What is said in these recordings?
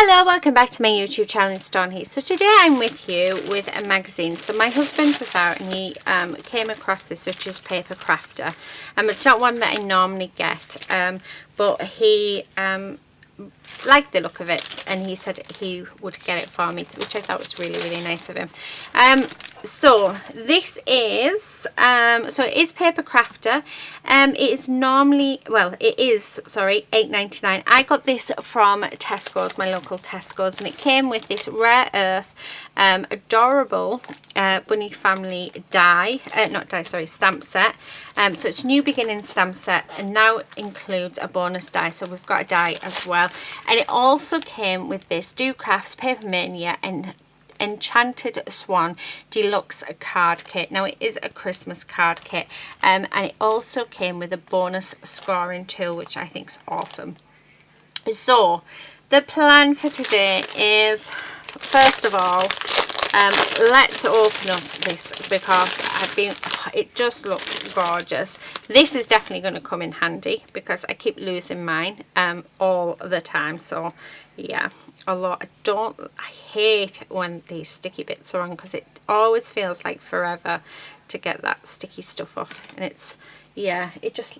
Hello, welcome back to my YouTube channel. It's Dawn here. So today I'm with you with a magazine. So my husband was out and he came across this, which is Papercrafter. It's not one that I normally get, but he liked the look of it and he said he would get it for me, which I thought was really, really nice of him. So this is so it is Papercrafter. It is normally, well, it is, sorry, $8.99. I got this from Tesco's, my local Tesco's, and it came with this rare earth adorable bunny family stamp set. So it's new beginning stamp set and now includes a bonus die, so we've got a die as well. And it also came with this Do Crafts Paper Mania and Enchanted Swan Deluxe card kit. Now it is a Christmas card kit, and it also came with a bonus scoring tool, which I think is awesome. So the plan for today is, first of all, let's open up this because it just looks gorgeous. This is definitely going to come in handy because I keep losing mine all the time. So yeah, I hate when these sticky bits are on because it always feels like forever to get that sticky stuff off, and it just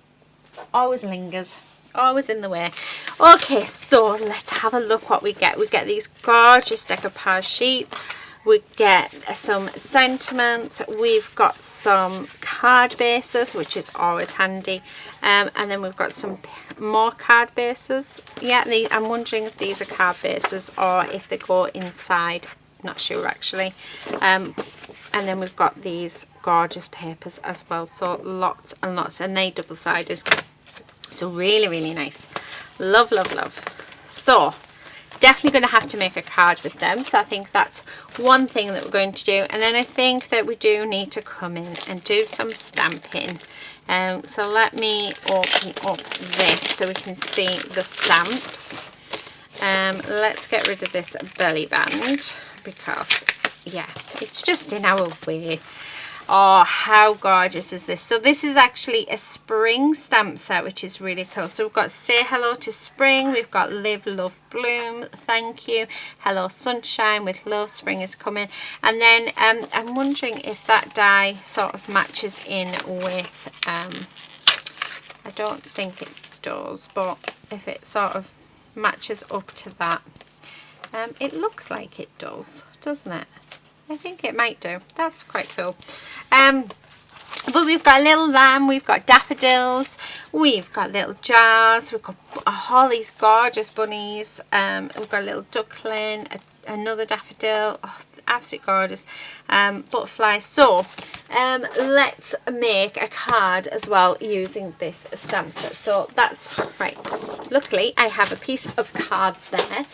always lingers, always in the way. Okay, so let's have a look what we get. We get these gorgeous decoupage sheets. We get some sentiments, we've got some card bases, which is always handy, and then we've got some more card bases. Yeah, I'm wondering if these are card bases or if they go inside, not sure actually. And then we've got these gorgeous papers as well, so lots and lots, and they double-sided, so really, really nice. Love, love, love. So definitely going to have to make a card with them, so I think that's one thing that we're going to do. And then I think that we do need to come in and do some stamping. So let me open up this so we can see the stamps. Let's get rid of this belly band because yeah, it's just in our way. Oh, how gorgeous is this? So this is actually a spring stamp set, which is really cool. So we've got Say Hello to Spring, we've got Live, Love, Bloom, Thank You, Hello Sunshine with Love, Spring is Coming. And then I'm wondering if that die sort of matches in with, I don't think it does, but if it sort of matches up to that, it looks like it does, doesn't it? I think it might do. That's quite cool. But we've got a little lamb, we've got daffodils, we've got little jars, we've got all these gorgeous bunnies, we've got a little duckling, another daffodil, oh, absolutely gorgeous, butterflies. So let's make a card as well using this stamp set. So that's right. Luckily I have a piece of card there.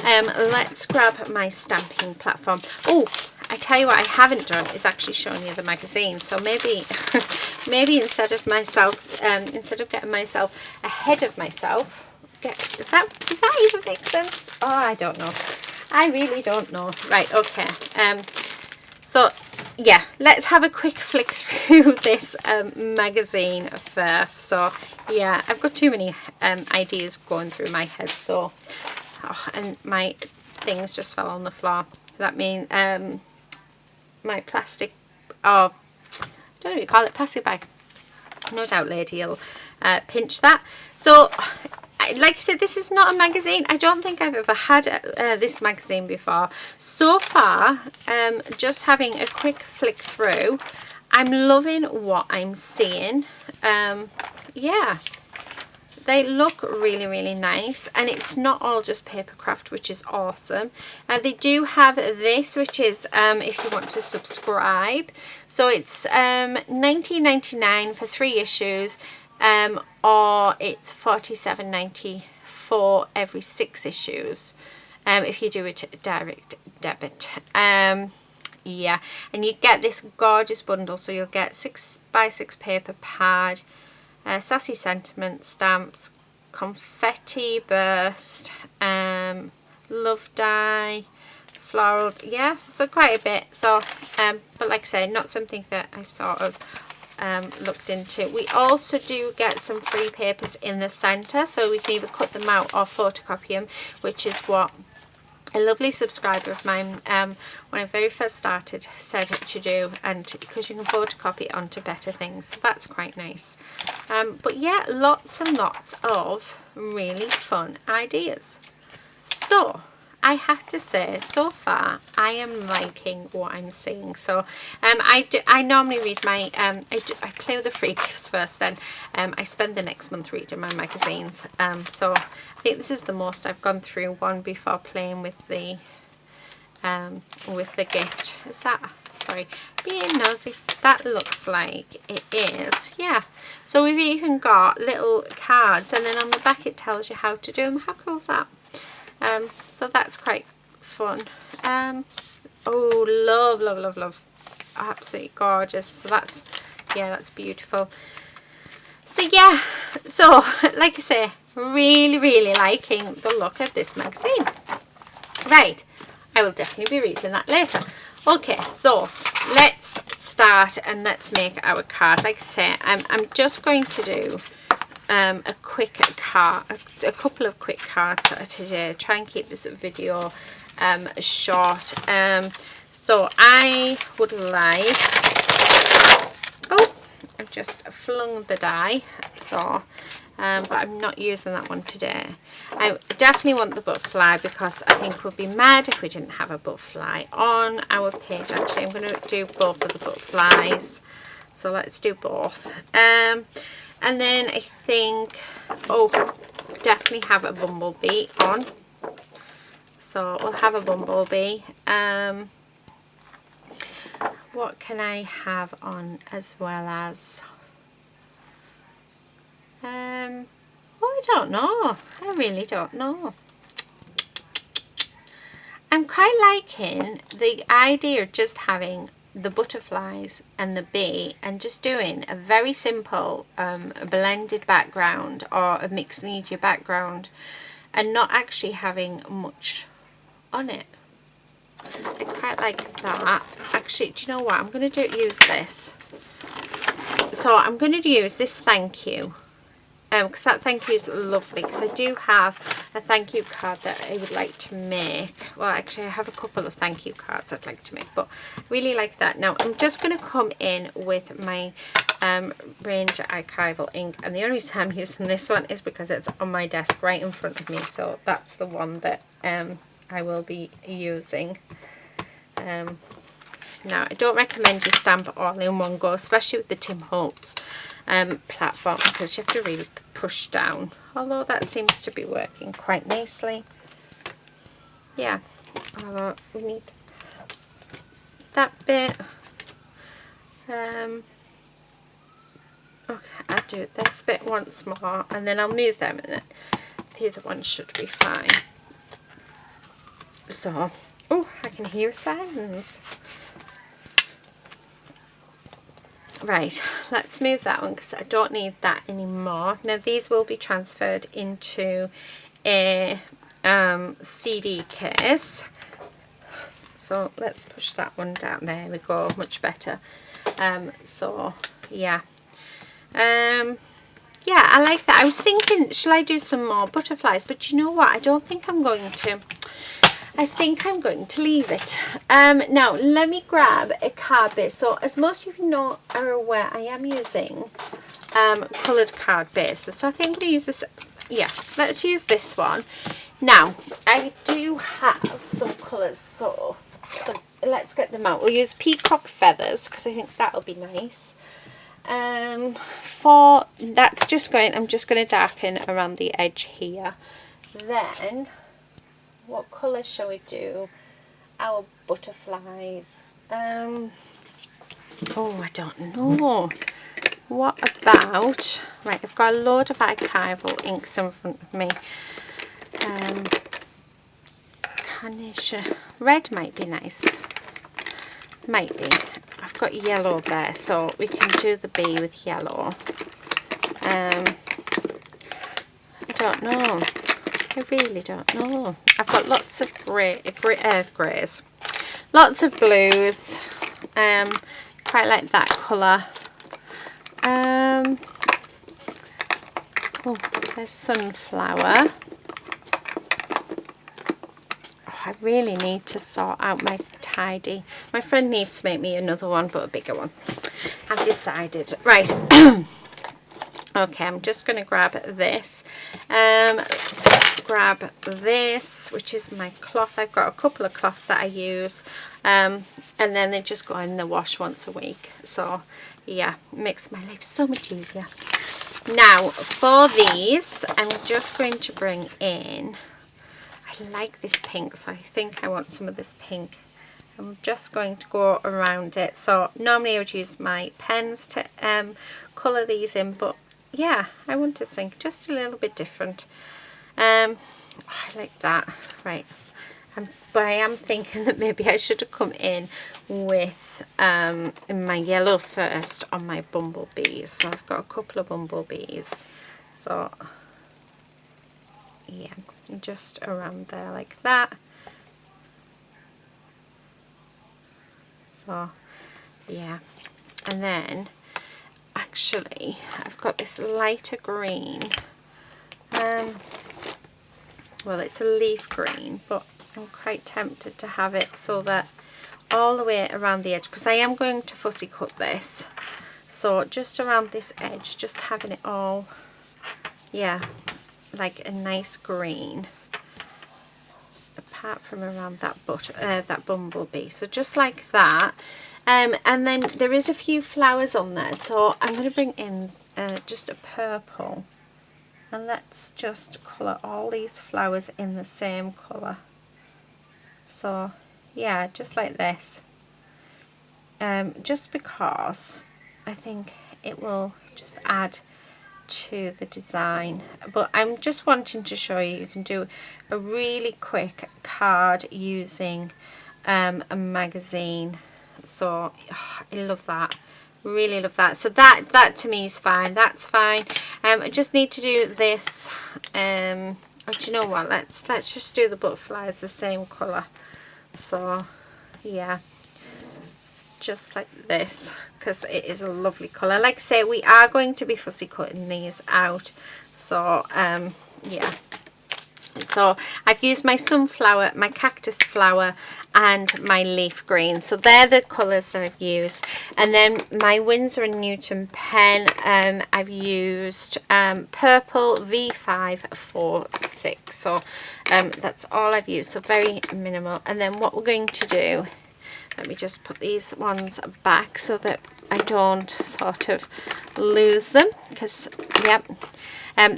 Let's grab my stamping platform. Oh, I tell you what I haven't done is actually showing you the magazine. So maybe instead of getting myself ahead of myself, does that even make sense? Oh, I don't know. I really don't know. Right, okay. So yeah, let's have a quick flick through this magazine first. So yeah, I've got too many ideas going through my head. So and my things just fell on the floor. That means my plastic, I don't know what you call it, plastic bag. No doubt lady will pinch that. So like I said, this is not a magazine. I don't think I've ever had this magazine before. So far, just having a quick flick through, I'm loving what I'm seeing. Yeah, they look really, really nice, and it's not all just Papercraft, which is awesome. They do have this, which is if you want to subscribe. So it's $19.99 for 3 issues, or it's $47.90 for every 6 issues if you do it direct debit. Yeah, and you get this gorgeous bundle. So you'll get 6x6 paper pad, sassy sentiment stamps, confetti burst, love die, floral, yeah, so quite a bit. So but like I say, not something that I've sort of looked into. We also do get some free papers in the center, so we can either cut them out or photocopy them, which is what a lovely subscriber of mine, when I very first started, said to do, and because you can photocopy it onto better things, so that's quite nice. But yeah, lots and lots of really fun ideas. So I have to say, so far I am liking what I'm seeing. So I normally read my I play with the free gifts first, then I spend the next month reading my magazines. So I think this is the most I've gone through one before playing with the gift. Is that, sorry, being nosy, that looks like it is, yeah. So we've even got little cards, and then on the back it tells you how to do them. How cool is that? So that's quite fun. Oh, love, love, love, love. Absolutely gorgeous. So that's, yeah, that's beautiful. So yeah, so like I say, really, really liking the look of this magazine. Right, I will definitely be reading that later. Okay, so let's start and let's make our card. Like I say, I'm just going to do a quick card, a couple of quick cards today. Try and keep this video short. So I would like, oh, I've just flung the die, so but I'm not using that one today. I definitely want the butterfly because I think we'd be mad if we didn't have a butterfly on our page. Actually, I'm going to do both of the butterflies, so let's do both. And then I think, oh, definitely have a bumblebee on. So we'll have a bumblebee. What can I have on as well as? Oh, I don't know. I really don't know. I'm quite liking the idea of just having the butterflies and the bee and just doing a very simple blended background or a mixed media background and not actually having much on it. I quite like that. Actually, do you know what? I'm going to use this. So I'm going to use this thank you. Because that thank you is lovely, because I do have a thank you card that I would like to make. Well, actually I have a couple of thank you cards I'd like to make, but I really like that. Now I'm just going to come in with my Ranger Archival ink, and the only reason I'm using this one is because it's on my desk right in front of me, so that's the one that I will be using. Now, I don't recommend you stamp it all in one go, especially with the Tim Holtz platform, because you have to really push down. Although that seems to be working quite nicely. Yeah, although we need that bit. Okay, I'll do this bit once more, and then I'll move them, and then the other one should be fine. So, oh, I can hear sounds. Right, let's move that one because I don't need that anymore. Now these will be transferred into a CD case. So let's push that one down. There we go, much better. So yeah. Yeah, I like that. I was thinking, shall I do some more butterflies? But you know what? I don't think I'm going to. I think I'm going to leave it. Now, let me grab a card base. So, as most of you know are aware, I am using coloured card bases. So, I think I'm going to use this. Yeah, let's use this one. Now, I do have some colours, so let's get them out. We'll use peacock feathers because I think that'll be nice. For that's just going. I'm just going to darken around the edge here. Then, what colour shall we do? Our butterflies. Oh, I don't know. What about? Right, I've got a load of archival inks in front of me. Carnation red might be nice. Might be. I've got yellow there, so we can do the bee with yellow. I don't know. I really don't know. I've got lots of greys, lots of blues. Quite like that colour. Oh, there's sunflower. Oh, I really need to sort out my tidy. My friend needs to make me another one, but a bigger one. I've decided. Right. Okay, I'm just going to grab this. Grab this, which is my cloth. I've got a couple of cloths that I use. And then they just go in the wash once a week. So, yeah, it makes my life so much easier. Now, for these, I'm just going to bring in... I like this pink, so I think I want some of this pink. I'm just going to go around it. So normally I would use my pens to colour these in, but yeah, I want to think just a little bit different. I like that. Right. But I am thinking that maybe I should have come in with my yellow first on my bumblebees. So I've got a couple of bumblebees. So yeah, just around there like that. So yeah, and then actually I've got this lighter green. Well, it's a leaf green, but I'm quite tempted to have it so that all the way around the edge, because I am going to fussy cut this. So just around this edge, just having it all, yeah, like a nice green. Apart from around that that bumblebee, so just like that. And then there is a few flowers on there, so I'm going to bring in just a purple, and let's just colour all these flowers in the same colour. So yeah, just like this, just because I think it will just add to the design. But I'm just wanting to show you can do a really quick card using a magazine. So I love that, really love that. So that to me is fine, that's fine. I just need to do this. Oh, do you know what, let's just do the butterflies the same colour. So yeah, just like this, because it is a lovely colour. Like I say, we are going to be fussy cutting these out. So yeah, so I've used my sunflower, my cactus flower, and my leaf green. So they're the colours that I've used. And then my Winsor & Newton pen, I've used purple V546. So that's all I've used, so very minimal. And then what we're going to do, let me just put these ones back so that I don't sort of lose them, because yep,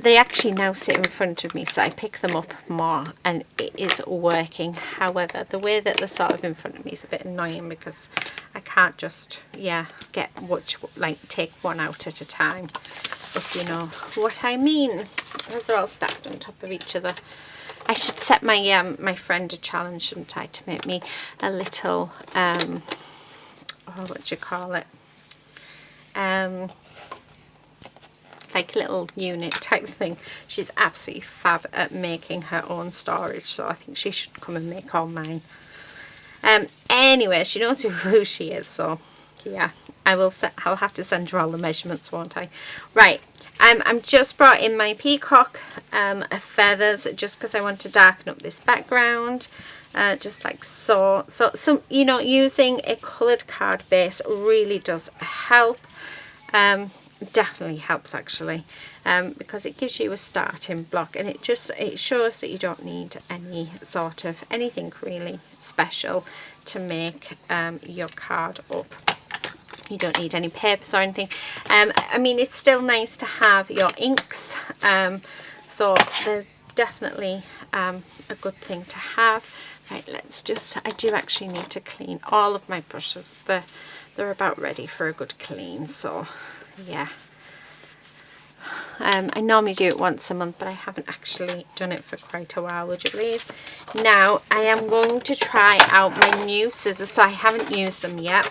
they actually now sit in front of me, so I pick them up more and it is working. However, the way that they're sort of in front of me is a bit annoying, because I can't just, yeah, get much, like take one out at a time, if you know what I mean. Those are all stacked on top of each other. I should set my my friend a challenge, shouldn't I, to make me a little oh, what do you call it, like little unit type thing. She's absolutely fab at making her own storage, so I think she should come and make all mine. Anyway, she knows who she is, so yeah, I'll have to send her all the measurements, won't I? Right. I'm just brought in my peacock feathers, just because I want to darken up this background, just like so. So you know, using a coloured card base really does help. Definitely helps actually, because it gives you a starting block, and it shows that you don't need any sort of anything really special to make your card up. You don't need any papers or anything. I mean, it's still nice to have your inks, so they're definitely a good thing to have. Right, let's just, I do actually need to clean all of my brushes. They're about ready for a good clean, so yeah. I normally do it once a month, but I haven't actually done it for quite a while, would you believe? Now I am going to try out my new scissors, so I haven't used them yet.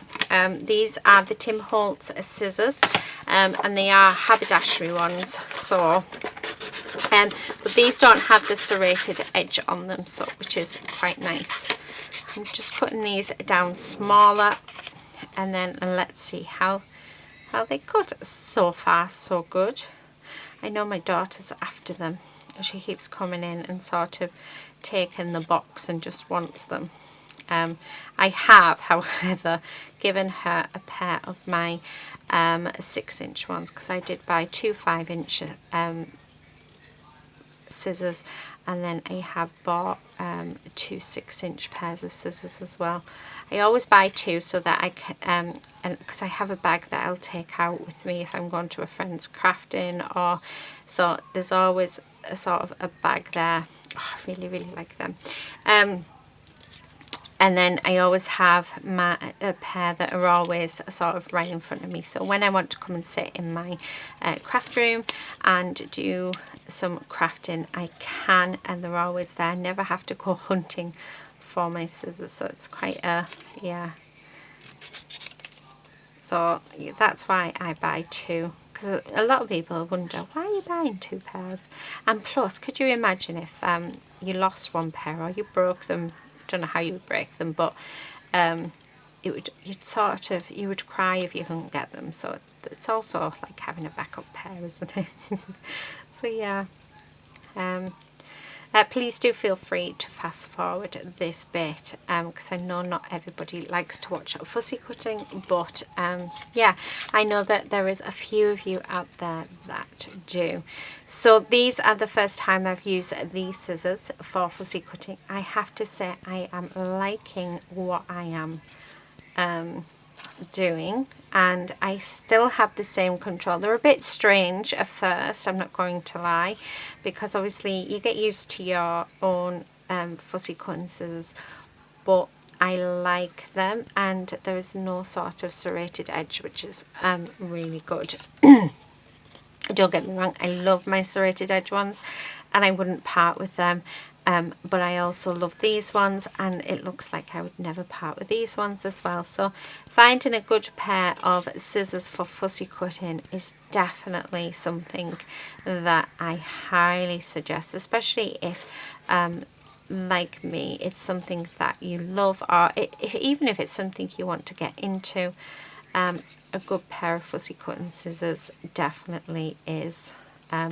These are the Tim Holtz scissors, and they are haberdashery ones, so but these don't have the serrated edge on them, so which is quite nice. I'm just cutting these down smaller, and then let's see how they cut. So far so good. I know my daughter's after them, she keeps coming in and sort of taking the box and just wants them. I have, however, given her a pair of my 6-inch ones, because I did buy 2 5-inch scissors, and then I have bought 2 6-inch pairs of scissors as well. I always buy 2 so that I can, and because I have a bag that I'll take out with me if I'm going to a friend's crafting, or so there's always a sort of a bag there. Oh, I really, really like them. And then I always have a pair that are always sort of right in front of me. So when I want to come and sit in my craft room and do some crafting, I can, and they're always there. I never have to go hunting for my scissors. So it's quite a, yeah. So that's why I buy 2. Because a lot of people wonder, why are you buying 2 pairs? And plus, could you imagine if you lost one pair or you broke them? Don't know how you would break them, but you would cry if you couldn't get them. So it's also like having a backup pair, isn't it? So yeah, please do feel free to fast forward this bit, because I know not everybody likes to watch fussy cutting, but yeah, I know that there is a few of you out there that do. So these are the first time I've used these scissors for fussy cutting. I have to say I am liking what I am doing, and I still have the same control. They're a bit strange at first, I'm not going to lie, because obviously you get used to your own fussy cutting scissors, but I like them, and there is no sort of serrated edge, which is really good. Don't get me wrong, I love my serrated edge ones and I wouldn't part with them, but I also love these ones, and it looks like I would never part with these ones as well. So finding a good pair of scissors for fussy cutting is definitely something that I highly suggest, especially if like me, it's something that you love, or even if it's something you want to get into. A good pair of fussy cutting scissors definitely is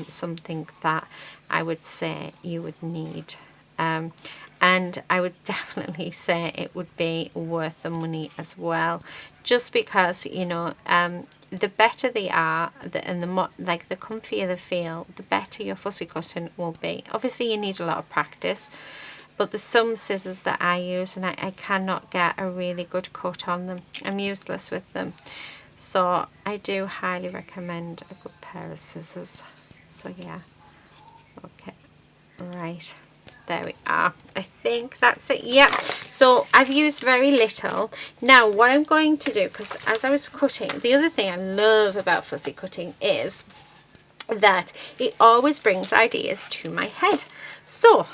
something that I would say you would need, and I would definitely say it would be worth the money as well, just because, you know, the better they are, and the more, like, the comfier they feel, the better your fussy cutting will be. Obviously you need a lot of practice, but there's some scissors that I use and I cannot get a really good cut on them. I'm useless with them. So I do highly recommend a good pair of scissors. So yeah, okay, right, there we are. I think that's it. Yep. So I've used very little. Now what I'm going to do, because as I was cutting, the other thing I love about fussy cutting is that it always brings ideas to my head. So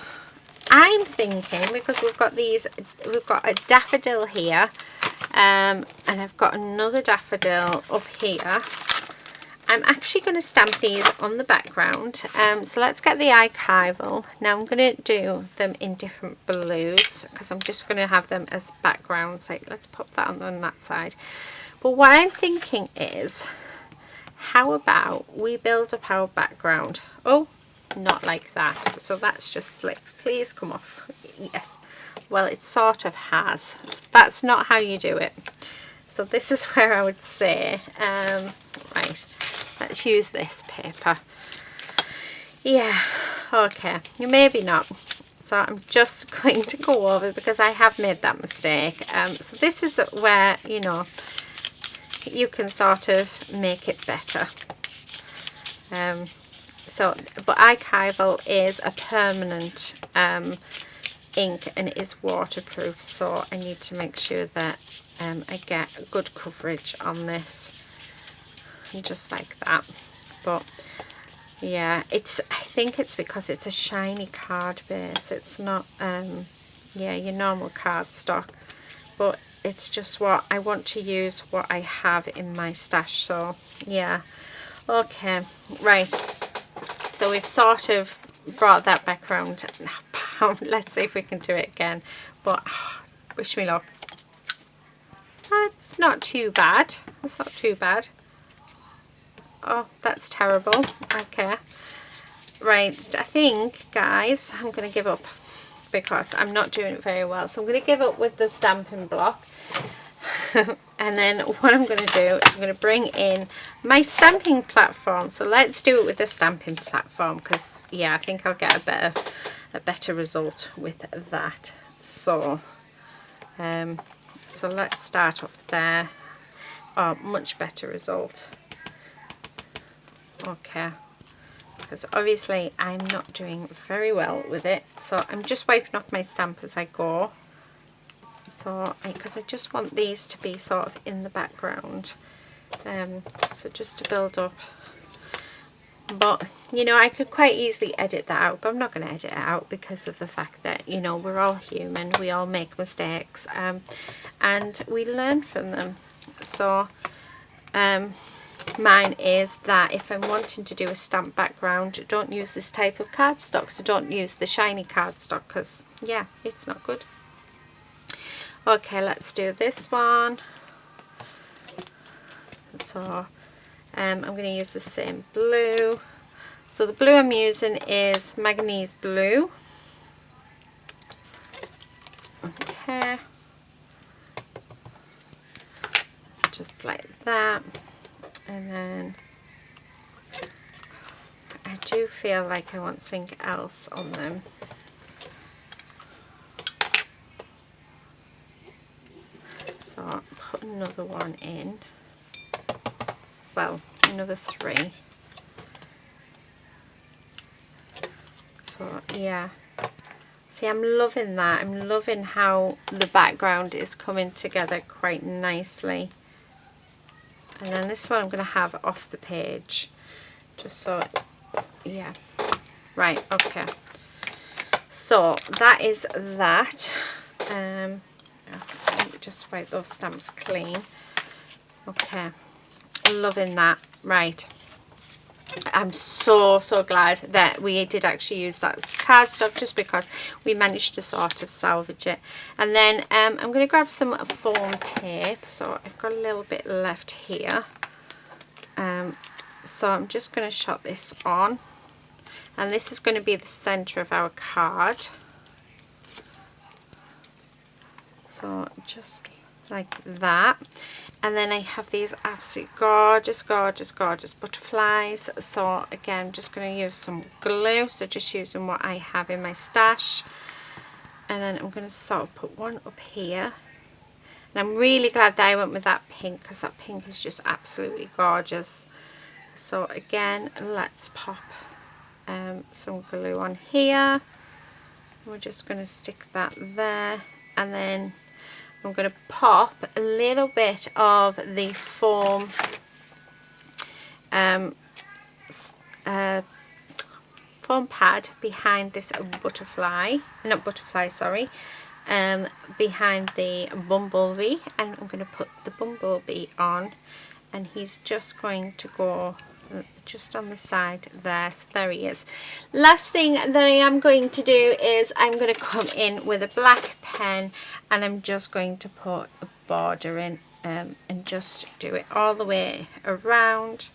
I'm thinking, because we've got a daffodil here, and I've got another daffodil up here. I'm actually going to stamp these on the background. So let's get the archival. Now I'm going to do them in different blues, because I'm just going to have them as backgrounds. Like, let's pop that on that side. But what I'm thinking is, how about we build up our background? Oh, not like that. So that's just slick. Please come off. Yes. Well, it sort of has. That's not how you do it. So this is where I would say, right, let's use this paper. Yeah, okay, maybe not. So I'm just going to go over, because I have made that mistake. So this is where, you know, you can sort of make it better. But archival is a permanent ink, and it is waterproof, so I need to make sure that I get good coverage on this, and just like that. But yeah, I think it's because it's a shiny card base. It's not yeah, your normal cardstock, but it's just what I want to use, what I have in my stash. So yeah, okay, right. So we've sort of brought that background. Let's see if we can do it again. But wish me luck. That's not too bad. That's not too bad. Oh, that's terrible. Okay. Right, I think, guys, I'm going to give up because I'm not doing it very well. So I'm going to give up with the stamping block. And then what I'm going to do is I'm going to bring in my stamping platform. So let's do it with the stamping platform because, yeah, I think I'll get a better result with that. So, so let's start off there. Oh, much better result. Okay. Because obviously I'm not doing very well with it, so I'm just wiping off my stamp as I go. So because I just want these to be sort of in the background, so just to build up. But you know, I could quite easily edit that out, but I'm not going to edit it out because of the fact that, you know, we're all human, we all make mistakes, and we learn from them. So mine is that if I'm wanting to do a stamp background, don't use this type of cardstock. So don't use the shiny cardstock because, yeah, it's not good. Okay, let's do this one. So I'm going to use the same blue. So the blue I'm using is manganese blue. Okay. Just like that. And then I do feel like I want something else on them. So I'll put another one in. Well, another 3. So yeah. See, I'm loving that. I'm loving how the background is coming together quite nicely. And then this one I'm going to have off the page. Just so, yeah. Right, okay. So that is that. Let me just wipe those stamps clean. Okay, loving that. Right, I'm so glad that we did actually use that cardstock, just because we managed to sort of salvage it. And then I'm going to grab some foam tape. So I've got a little bit left here. So I'm just going to shot this on, and this is going to be the center of our card. So just like that. And then I have these absolutely gorgeous butterflies. So again, I'm just going to use some glue. So just using what I have in my stash. And then I'm going to sort of put one up here. And I'm really glad that I went with that pink, because that pink is just absolutely gorgeous. So again, let's pop some glue on here. We're just going to stick that there. And then I'm going to pop a little bit of the foam foam pad behind this butterfly, not butterfly, sorry, behind the bumblebee, and I'm going to put the bumblebee on, and he's just going to go just on the side there. So there he is. Last thing that I am going to do is I'm going to come in with a black pen, and I'm just going to put a border in, and just do it all the way around,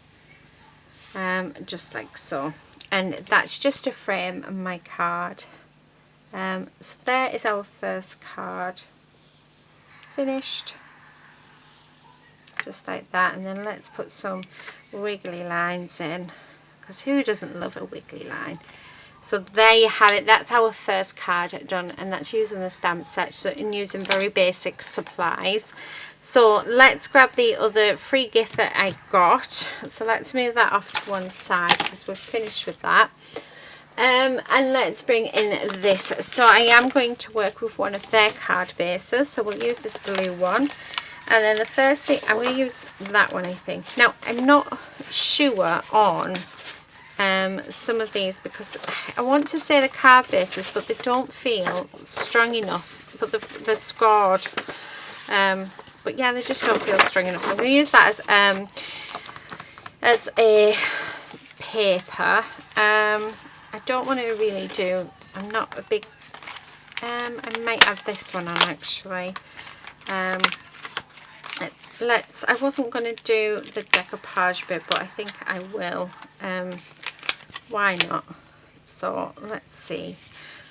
just like so. And that's just to frame my card. So there is our first card finished, just like that. And then let's put some wiggly lines in, because who doesn't love a wiggly line? So there you have it. That's our first card done, and that's using the stamp set, so and using very basic supplies. So let's grab the other free gift that I got. So let's move that off to one side because we're finished with that. And let's bring in this. So I am going to work with one of their card bases, so we'll use this blue one. And then the first thing, I'm going to use that one, I think. Now, I'm not sure on some of these, because I want to say the card bases, but they don't feel strong enough. But they're scored. But yeah, they just don't feel strong enough. So I'm going to use that as a paper. I don't want to really do, I'm not a big, I might add this one on actually. I wasn't going to do the decoupage bit, but I think I will. Why not? So let's see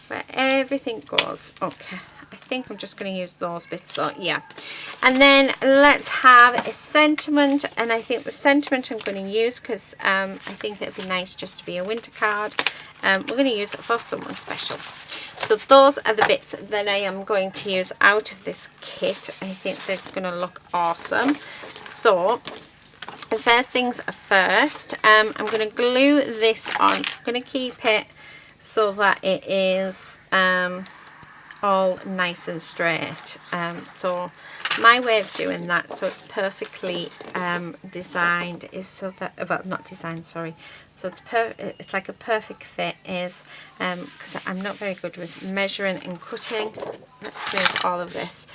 where everything goes. Okay, I think I'm just going to use those bits, so yeah. And then let's have a sentiment, and I think the sentiment I'm going to use, because I think it would be nice just to be a winter card, we're going to use it for someone special. So those are the bits that I am going to use out of this kit. I think they're going to look awesome. So first things first, I'm going to glue this on. So I'm going to keep it so that it is all nice and straight. So my way of doing that, so it's perfectly designed, is so that, well, not designed, sorry, so it's like a perfect fit, is because I'm not very good with measuring and cutting. Let's move all of this.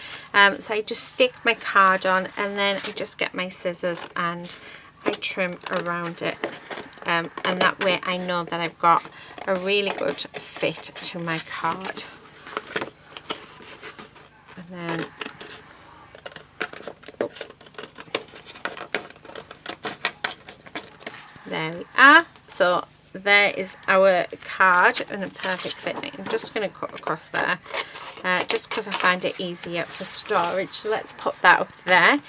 So I just stick my card on, and then I just get my scissors and I trim around it, and that way I know that I've got a really good fit to my card. And then there we are. So there is our card and a perfect fit. I'm just going to cut across there, just because I find it easier for storage. So let's put that up there.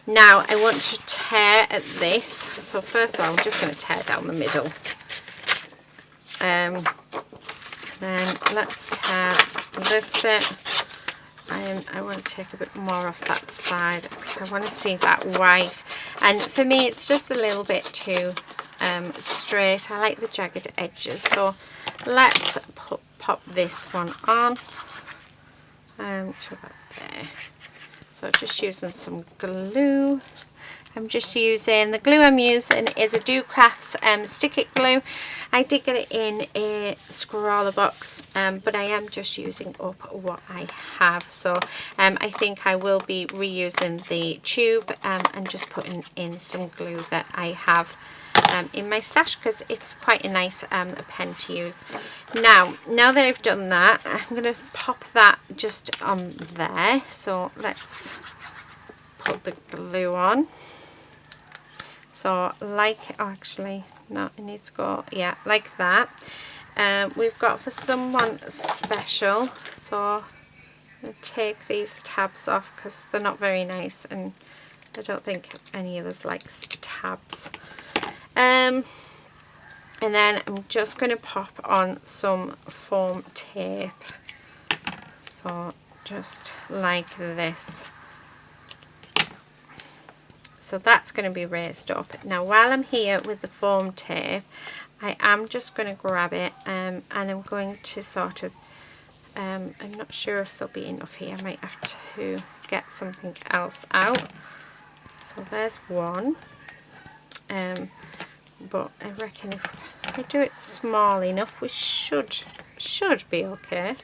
Now I want to tear at this. So first of all, I'm just going to tear down the middle. Then let's tear this bit. I want to take a bit more off that side because I want to see that white, and for me it's just a little bit too straight. I like the jagged edges, so let's pop this one on to about there. So just using some glue. I'm just using, the glue I'm using is a Do Crafts Stick It glue. I did get it in a scroller box, but I am just using up what I have. So I think I will be reusing the tube and just putting in some glue that I have in my stash, because it's quite a nice pen to use. Now that I've done that, I'm going to pop that just on there. So let's put the glue on. So like, oh, actually no, it needs to go, yeah, like that. We've got for someone special, so I'm going to take these tabs off because they're not very nice, and I don't think any of us likes tabs. And then I'm just going to pop on some foam tape, so just like this. So that's going to be raised up. Now while I'm here with the foam tape, I am just going to grab it and I'm going to sort of, I'm not sure if there'll be enough here. I might have to get something else out. So there's one. But I reckon if I do it small enough, we should be okay.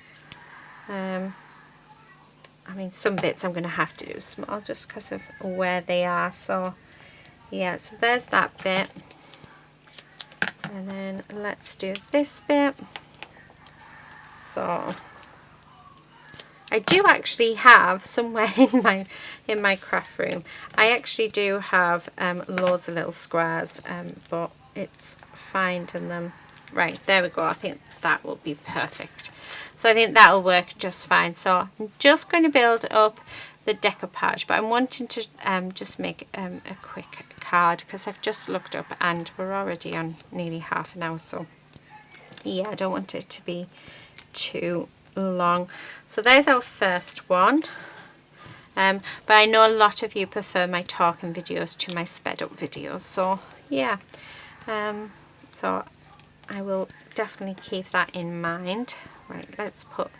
I mean, some bits I'm going to have to do small just because of where they are. So yeah, so there's that bit. And then let's do this bit. So I do actually have somewhere in my craft room, I actually do have loads of little squares, but it's finding them. Right, there we go. I think that will be perfect. So I think that will work just fine. So I'm just going to build up the decoupage, but I'm wanting to just make a quick card because I've just looked up and we're already on nearly half an hour. So yeah, I don't want it to be too long. So there's our first one. But I know a lot of you prefer my talking videos to my sped up videos. So yeah, so I will definitely keep that in mind. Right, let's put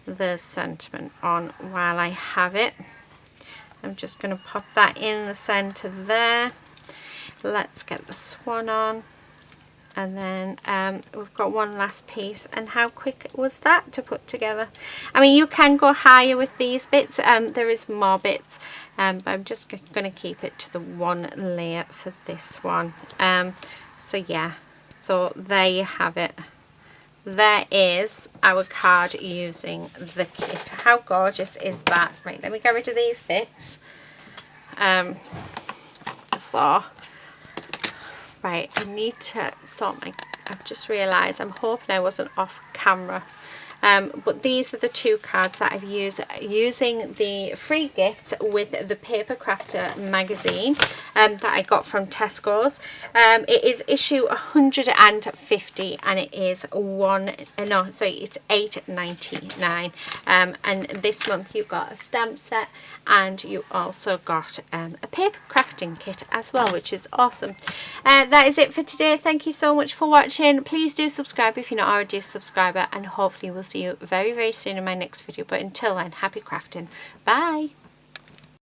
the sentiment on while I have it. I'm just going to pop that in the center there. Let's get the swan on. And then we've got one last piece. And how quick was that to put together? I mean, you can go higher with these bits. There is more bits, but I'm just going to keep it to the one layer for this one. So yeah, so there you have it. There is our card using the kit. How gorgeous is that? Right, let me get rid of these bits. So right, I need to sort my I've just realised, I'm hoping I wasn't off camera. But these are the 2 cards that I've used using the free gifts with the Papercrafter magazine that I got from Tesco's. It is issue 150 and it is it's £8.99. And this month you got a stamp set and you also got a paper crafting kit as well, which is awesome. That is it for today. Thank you so much for watching. Please do subscribe if you're not already a subscriber, and hopefully we'll see you very, very soon in my next video. But until then, happy crafting. Bye.